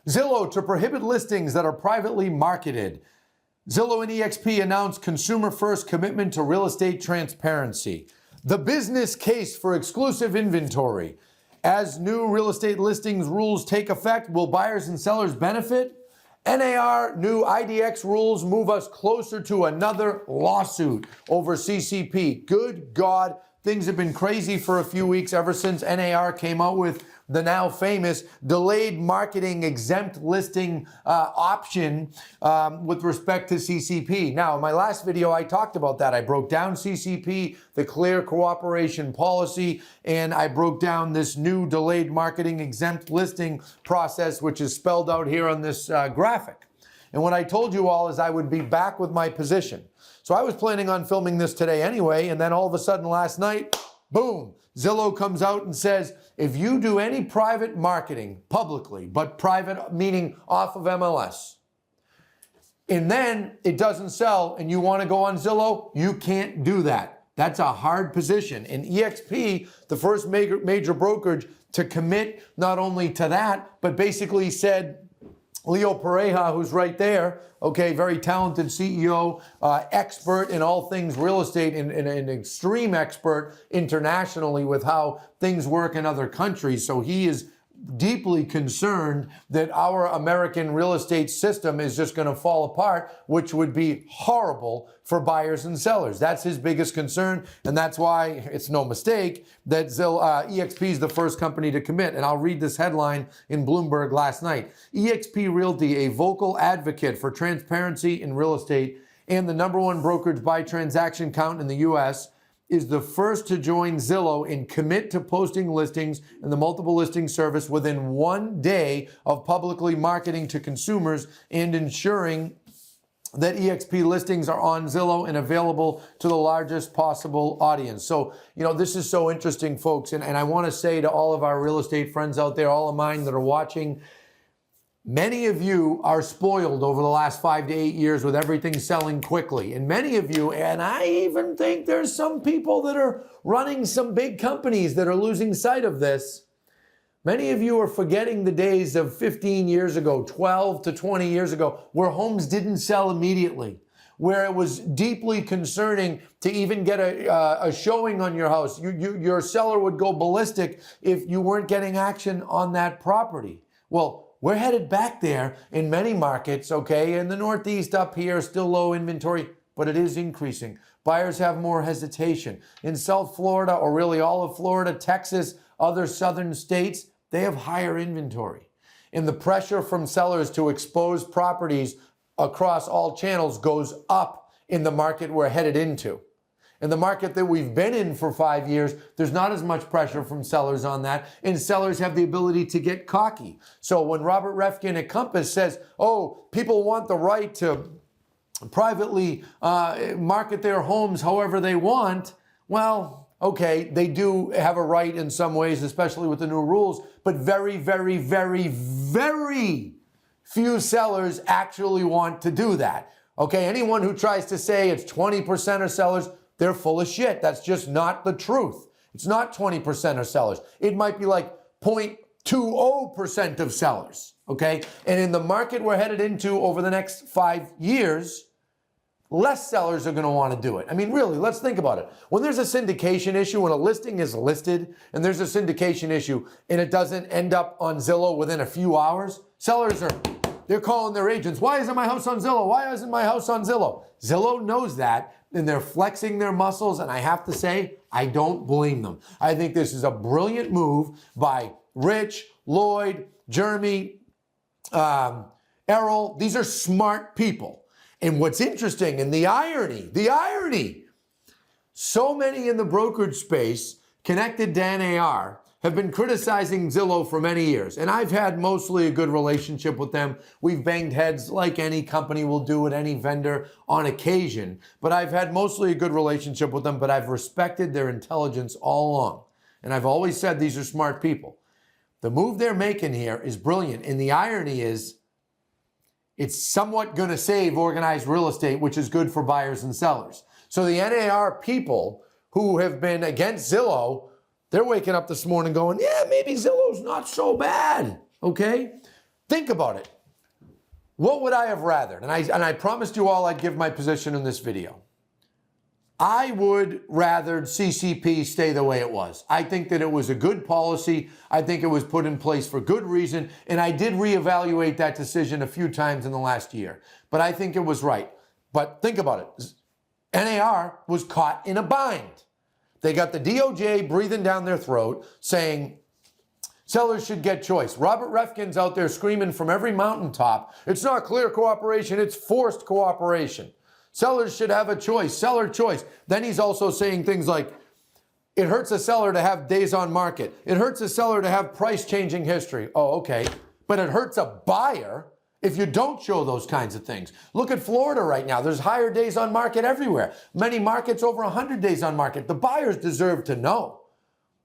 Zillow to prohibit listings that are privately marketed. Zillow and eXp announced consumer-first commitment to real estate transparency. The business case for exclusive inventory. As new real estate listings rules take effect, will buyers and sellers benefit? NAR new IDX rules move us closer to another lawsuit over CCP. Good God, things have been crazy for a few weeks ever since NAR came out with the now famous delayed marketing exempt listing option with respect to CCP. Now, in my last video, I talked about that. I broke down CCP, the clear cooperation policy, and I broke down this new delayed marketing exempt listing process, which is spelled out here on this graphic. And what I told you all is I would be back with my position. So I was planning on filming this today anyway, and then all of a sudden last night, boom, Zillow comes out and says, if you do any private marketing publicly, but private meaning off of MLS, and then it doesn't sell and you want to go on Zillow, you can't do that. That's a hard position. And eXp, the first major brokerage to commit not only to that, but basically said, Leo Pareja, who's right there, okay, very talented CEO, expert in all things real estate, and an extreme expert internationally with how things work in other countries. So he is deeply concerned that our American real estate system is just going to fall apart, which would be horrible for buyers and sellers. That's his biggest concern, and that's why it's no mistake that eXp is the first company to commit. And I'll read this headline in Bloomberg last night. eXp Realty, a vocal advocate for transparency in real estate and the #1 brokerage by transaction count in the U.S., is the first to join Zillow and commit to posting listings in the multiple listing service within 1 day of publicly marketing to consumers and ensuring that eXp listings are on Zillow and available to the largest possible audience. So, this is so interesting, folks. And I want to say to all of our real estate friends out there, all of mine that are watching, many of you are spoiled over the last 5 to 8 years with everything selling quickly. And many of you, and I even think there's some people that are running some big companies that are losing sight of this. Many of you are forgetting the days of 15 years ago, 12 to 20 years ago, where homes didn't sell immediately, where it was deeply concerning to even get a showing on your house. Your seller would go ballistic if you weren't getting action on that property. Well, we're headed back there in many markets, okay? In the Northeast up here, still low inventory, but it is increasing. Buyers have more hesitation. In South Florida, or really all of Florida, Texas, other southern states, they have higher inventory. And the pressure from sellers to expose properties across all channels goes up in the market we're headed into. In the market that we've been in for 5 years, there's not as much pressure from sellers on that, and sellers have the ability to get cocky. So when Robert Refkin at Compass says, oh, people want the right to privately market their homes however they want, well, okay, they do have a right in some ways, especially with the new rules, but very, very, very, very few sellers actually want to do that. Okay, anyone who tries to say it's 20% of sellers, they're full of shit. That's just not the truth. It's not 20% of sellers. It might be like 0.20% of sellers, okay? And in the market we're headed into over the next 5 years, less sellers are going to want to do it. I mean, really, let's think about it. When there's a syndication issue, when a listing is listed and there's a syndication issue and it doesn't end up on Zillow within a few hours, sellers they're calling their agents. Why isn't my house on Zillow? Why isn't my house on Zillow? Zillow knows that, and they're flexing their muscles, and I have to say, I don't blame them. I think this is a brilliant move by Rich, Lloyd, Jeremy, Errol. These are smart people. And what's interesting, and the irony, so many in the brokerage space connected to NAR have been criticizing Zillow for many years, and I've had mostly a good relationship with them. We've banged heads like any company will do with any vendor on occasion, but I've had mostly a good relationship with them, but I've respected their intelligence all along. And I've always said these are smart people. The move they're making here is brilliant, and the irony is it's somewhat going to save organized real estate, which is good for buyers and sellers. So the NAR people who have been against Zillow, they're waking up this morning going, yeah, maybe Zillow's not so bad, okay? Think about it. What would I have rathered? And I promised you all I'd give my position in this video. I would rather CCP stay the way it was. I think that it was a good policy. I think it was put in place for good reason. And I did reevaluate that decision a few times in the last year. But I think it was right. But think about it. NAR was caught in a bind. They got the DOJ breathing down their throat saying sellers should get choice. Robert Refkin's out there screaming from every mountaintop, it's not clear cooperation, it's forced cooperation. Sellers should have a choice, seller choice. Then he's also saying things like, it hurts a seller to have days on market. It hurts a seller to have price changing history. Oh, okay. But it hurts a buyer if you don't show those kinds of things. Look at Florida right now. There's higher days on market everywhere. Many markets over 100 days on market. The buyers deserve to know.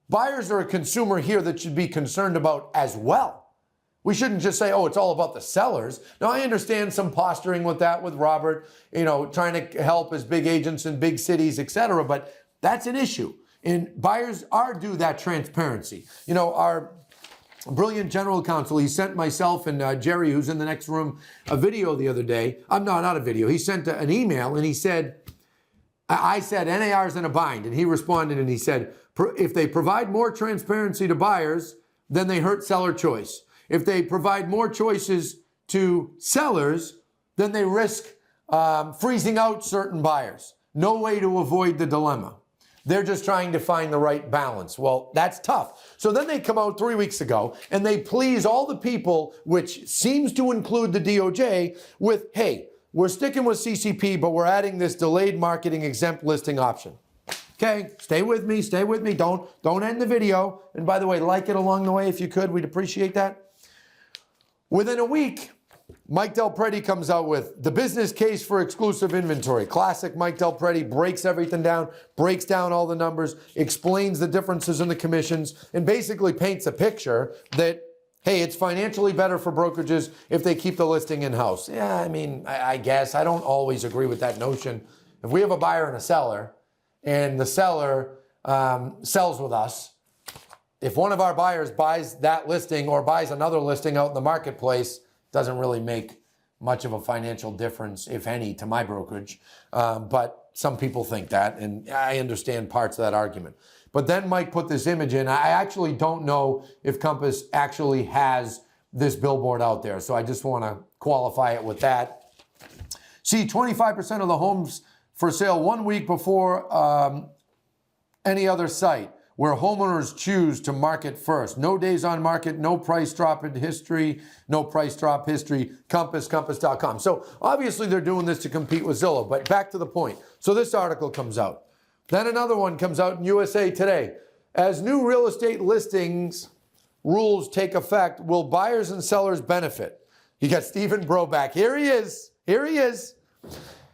Buyers are a consumer here that should be concerned about as well. We shouldn't just say, oh, it's all about the sellers. Now, I understand some posturing with that with Robert, trying to help as big agents in big cities, et cetera, but that's an issue. And buyers are due that transparency. Our brilliant general counsel, he sent myself and Jerry, who's in the next room, a video the other day. Not a video. He sent an email and he said, I said, NAR's in a bind. And he responded and he said, if they provide more transparency to buyers, then they hurt seller choice. If they provide more choices to sellers, then they risk freezing out certain buyers. No way to avoid the dilemma. They're just trying to find the right balance. Well, that's tough. So then they come out 3 weeks ago and they please all the people, which seems to include the DOJ, with, hey, we're sticking with CCP, but we're adding this delayed marketing exempt listing option. Okay, stay with me. Don't end the video. And by the way, like it along the way if you could. We'd appreciate that. Within a week, Mike Del Prete comes out with the business case for exclusive inventory. Classic Mike Del Prete, breaks everything down, breaks down all the numbers, explains the differences in the commissions, and basically paints a picture that, hey, it's financially better for brokerages if they keep the listing in-house. Yeah, I guess. I don't always agree with that notion. If we have a buyer and a seller, and the seller sells with us, if one of our buyers buys that listing or buys another listing out in the marketplace, doesn't really make much of a financial difference, if any, to my brokerage. But some people think that, and I understand parts of that argument. But then Mike put this image in. I actually don't know if Compass actually has this billboard out there, so I just want to qualify it with that. See, 25% of the homes for sale 1 week before any other site, where homeowners choose to market first. No days on market, no price drop in history, no price drop history, compass.com. So obviously they're doing this to compete with Zillow, but back to the point. So this article comes out. Then another one comes out in USA Today. As new real estate listings rules take effect, will buyers and sellers benefit? You got Stephen Broback. Here he is.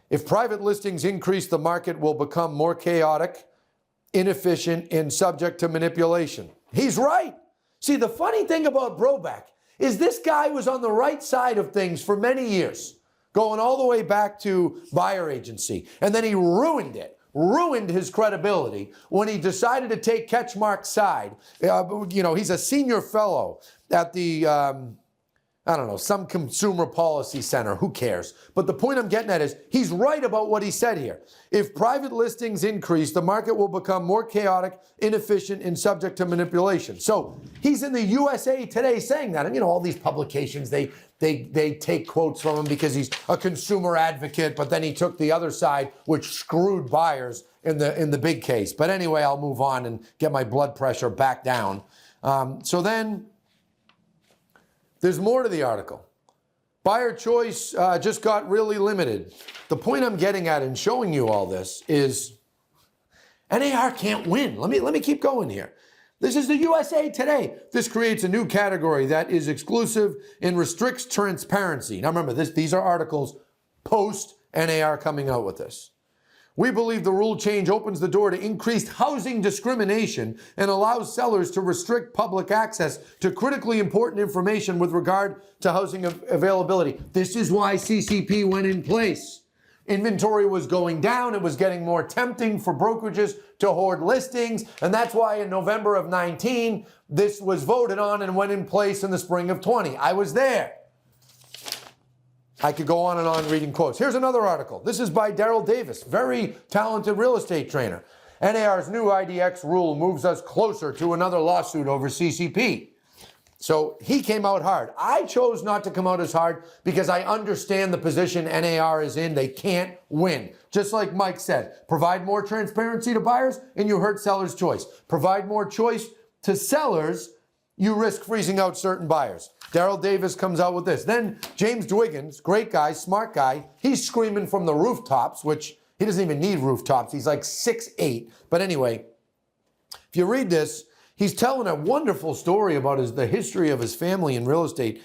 If private listings increase, the market will become more chaotic, inefficient, and subject to manipulation. He's right. See, the funny thing about Broback is this guy was on the right side of things for many years, going all the way back to buyer agency. And then he ruined his credibility when he decided to take Ketchmark's side. He's a senior fellow at the, some consumer policy center. Who cares? But the point I'm getting at is he's right about what he said here. If private listings increase, the market will become more chaotic, inefficient, and subject to manipulation. So he's in the USA Today saying that. And, all these publications, they take quotes from him because he's a consumer advocate, but then he took the other side, which screwed buyers in the big case. But anyway, I'll move on and get my blood pressure back down. So then there's more to the article. Buyer choice just got really limited. The point I'm getting at in showing you all this is NAR can't win. Let me keep going here. This is the USA Today. This creates a new category that is exclusive and restricts transparency. Now remember, these are articles post NAR coming out with this. We believe the rule change opens the door to increased housing discrimination and allows sellers to restrict public access to critically important information with regard to housing availability. This is why CCP went in place. Inventory was going down. It was getting more tempting for brokerages to hoard listings. And that's why in November of 19, this was voted on and went in place in the spring of 20. I was there. I could go on and on reading quotes. Here's another article. This is by Daryl Davis, very talented real estate trainer. NAR's new IDX rule moves us closer to another lawsuit over CCP. So he came out hard. I chose not to come out as hard because I understand the position NAR is in. They can't win. Just like Mike said, provide more transparency to buyers and you hurt sellers' choice. Provide more choice to sellers, you risk freezing out certain buyers. Daryl Davis comes out with this. Then James Dwiggins, great guy, smart guy, he's screaming from the rooftops, which he doesn't even need rooftops. He's like 6'8". But anyway, if you read this, he's telling a wonderful story about the history of his family in real estate.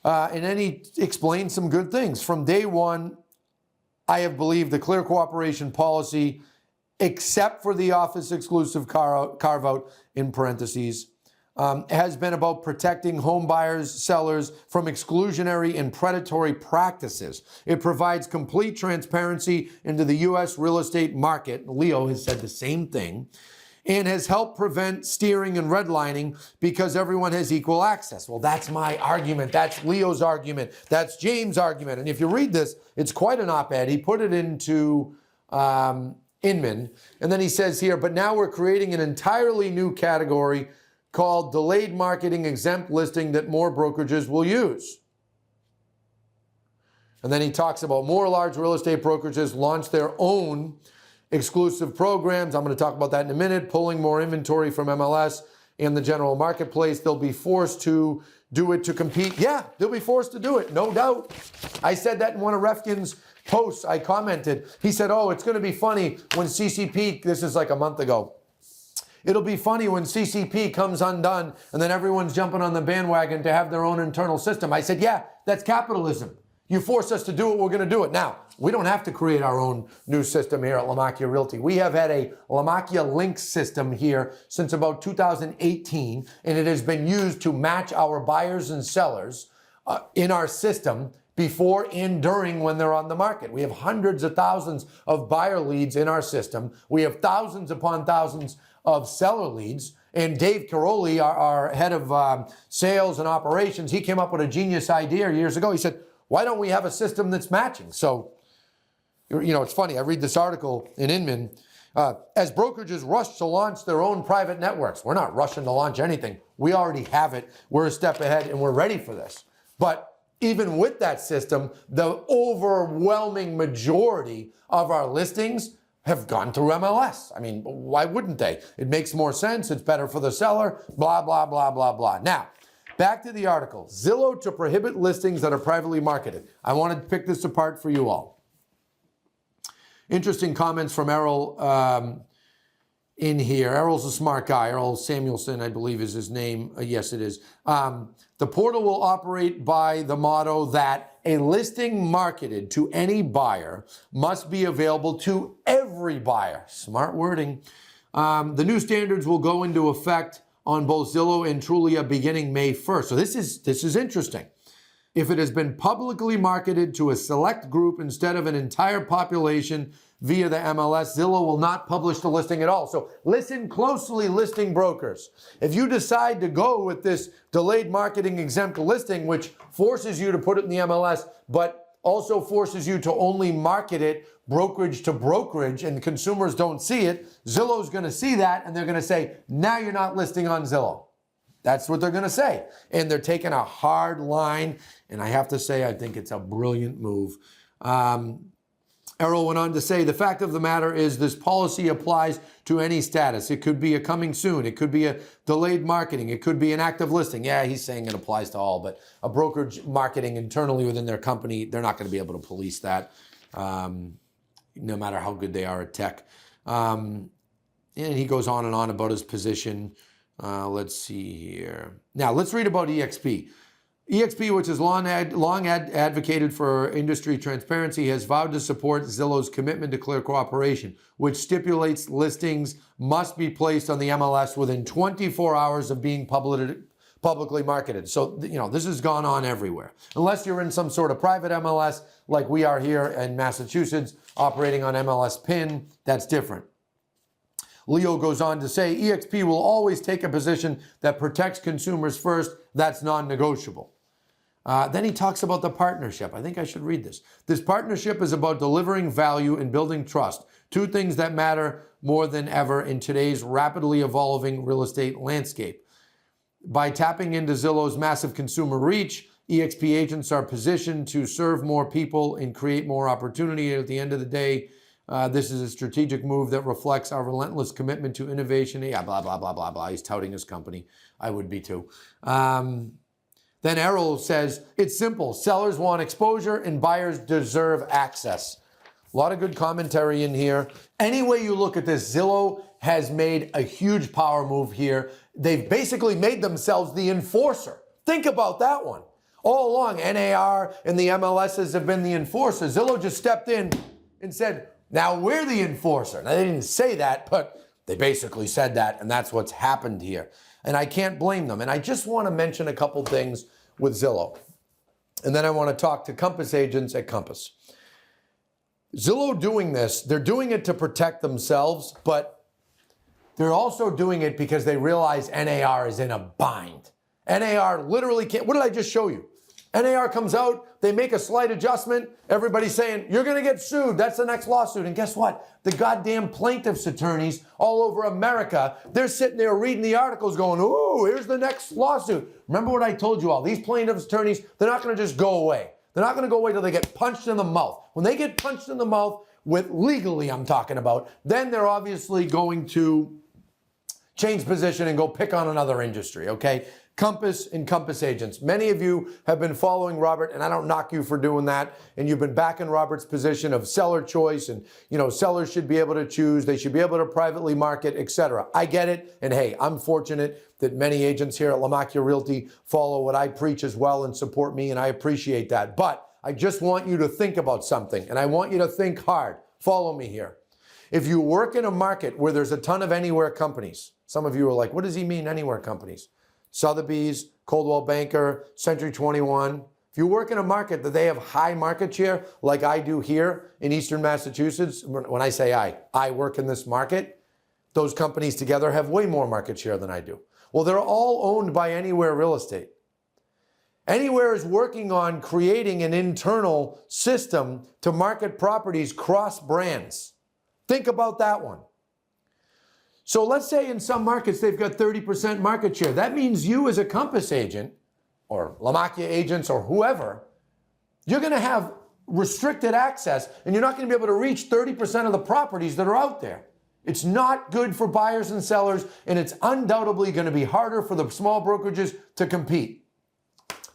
And then he explains some good things. From day one, I have believed the clear cooperation policy, except for the office exclusive carve-out in parentheses, has been about protecting home buyers, sellers from exclusionary and predatory practices. It provides complete transparency into the U.S. real estate market. Leo has said the same thing. And has helped prevent steering and redlining because everyone has equal access. Well, that's my argument. That's Leo's argument. That's James' argument. And if you read this, it's quite an op-ed. He put it into Inman. And then he says here, but now we're creating an entirely new category called delayed marketing exempt listing that more brokerages will use. And then he talks about more large real estate brokerages launch their own exclusive programs. I'm going to talk about that in a minute. Pulling more inventory from MLS and the general marketplace. They'll be forced to do it to compete. Yeah, they'll be forced to do it, no doubt. I said that in one of Refkin's posts. I commented. He said, oh, it's going to be funny when CCP, this is like a month ago. It'll be funny when CCP comes undone and then everyone's jumping on the bandwagon to have their own internal system. I said, yeah, that's capitalism. You force us to do it, we're going to do it. Now, we don't have to create our own new system here at Lamacchia Realty. We have had a Lamacchia Link system here since about 2018, and it has been used to match our buyers and sellers in our system before and during when they're on the market. We have hundreds of thousands of buyer leads in our system. We have thousands upon thousands of seller leads. And Dave Caroli, our head of sales and operations, he came up with a genius idea years ago. He said, why don't we have a system that's matching? So, you know, it's funny. I read this article in Inman. As brokerages rush to launch their own private networks, we're not rushing to launch anything. We already have it. We're a step ahead and we're ready for this. But even with that system, the overwhelming majority of our listings have gone through MLS. I mean, why wouldn't they? It makes more sense. It's better for the seller, blah, blah, blah, blah, blah. Now, back to the article. Zillow to prohibit listings that are privately marketed. I want to pick this apart for you all. Interesting comments from Errol in here. Errol's a smart guy. Errol Samuelson, I believe is his name. Yes, it is. The portal will operate by the motto that a listing marketed to any buyer must be available to every buyer. Smart wording. The new standards will go into effect on both Zillow and Trulia beginning May 1st. So this is interesting. If it has been publicly marketed to a select group instead of an entire population via the MLS, Zillow will not publish the listing at all. So listen closely, listing brokers. If you decide to go with this delayed marketing exempt listing, which forces you to put it in the MLS, but also forces you to only market it brokerage to brokerage and consumers don't see it, Zillow's going to see that and they're going to say, now you're not listing on Zillow. That's what they're going to say. And they're taking a hard line. And I have to say, I think it's a brilliant move. Errol went on to say, the fact of the matter is this policy applies to any status. It could be a coming soon. It could be a delayed marketing. It could be an active listing. Yeah, he's saying it applies to all, but a brokerage marketing internally within their company, they're not going to be able to police that, no matter how good they are at tech. And he goes on and on about his position. Let's see here. Now, let's read about eXp. eXp, which has long advocated for industry transparency, has vowed to support Zillow's commitment to clear cooperation, which stipulates listings must be placed on the MLS within 24 hours of being publicly marketed. So, you know, this has gone on everywhere. Unless you're in some sort of private MLS, like we are here in Massachusetts, operating on MLS PIN, that's different. Leo goes on to say, eXp will always take a position that protects consumers first. That's non-negotiable. Then he talks about the partnership. I think I should read this. This partnership is about delivering value and building trust, two things that matter more than ever in today's rapidly evolving real estate landscape. By tapping into Zillow's massive consumer reach, eXp agents are positioned to serve more people and create more opportunity. At the end of the day, this is a strategic move that reflects our relentless commitment to innovation. Yeah, blah, blah, blah, blah, blah. He's touting his company. I would be too. Then Errol says, it's simple. Sellers want exposure and buyers deserve access. A lot of good commentary in here. Any way you look at this, Zillow has made a huge power move here. They've basically made themselves the enforcer. Think about that one. All along, NAR and the MLSs have been the enforcer. Zillow just stepped in and said, now we're the enforcer. Now, they didn't say that, but they basically said that, and that's what's happened here. And I can't blame them. And I just want to mention a couple things with Zillow. And then I want to talk to Compass agents at Compass. Zillow doing this, they're doing it to protect themselves, but they're also doing it because they realize NAR is in a bind. NAR literally can't. What did I just show you? NAR comes out, they make a slight adjustment. Everybody's saying, you're going to get sued. That's the next lawsuit. And guess what? The goddamn plaintiffs' attorneys all over America, they're sitting there reading the articles going, ooh, here's the next lawsuit. Remember what I told you all? These plaintiffs' attorneys, they're not going to just go away. They're not going to go away till they get punched in the mouth. When they get punched in the mouth, with legally I'm talking about, then they're obviously going to change position and go pick on another industry, okay? Compass and Compass agents. Many of you have been following Robert, and I don't knock you for doing that, and you've been backing Robert's position of seller choice, and sellers should be able to choose, they should be able to privately market, etc. I get it, and hey, I'm fortunate that many agents here at Lamacchia Realty follow what I preach as well and support me, and I appreciate that. But I just want you to think about something, and I want you to think hard. Follow me here. If you work in a market where there's a ton of anywhere companies, some of you are like, what does he mean, anywhere companies? Sotheby's, Coldwell Banker, Century 21. If you work in a market that they have high market share, like I do here in Eastern Massachusetts, when I say I work in this market, those companies together have way more market share than I do. Well, they're all owned by Anywhere Real Estate. Anywhere is working on creating an internal system to market properties cross brands. Think about that one. So let's say in some markets they've got 30% market share. That means you as a Compass agent or Lamacchia agents or whoever, you're going to have restricted access and you're not going to be able to reach 30% of the properties that are out there. It's not good for buyers and sellers, and it's undoubtedly going to be harder for the small brokerages to compete.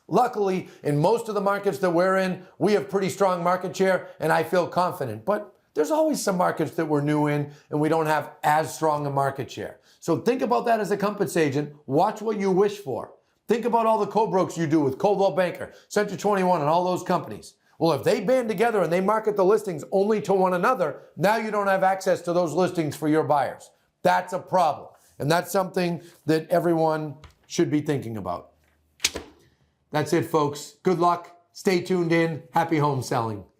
Luckily, in most of the markets that we're in, we have pretty strong market share, and I feel confident. But there's always some markets that we're new in and we don't have as strong a market share. So think about that as a Compass agent. Watch what you wish for. Think about all the co-brokes you do with Coldwell Banker, Century 21, and all those companies. Well, if they band together and they market the listings only to one another, now you don't have access to those listings for your buyers. That's a problem. And that's something that everyone should be thinking about. That's it, folks. Good luck. Stay tuned in. Happy home selling.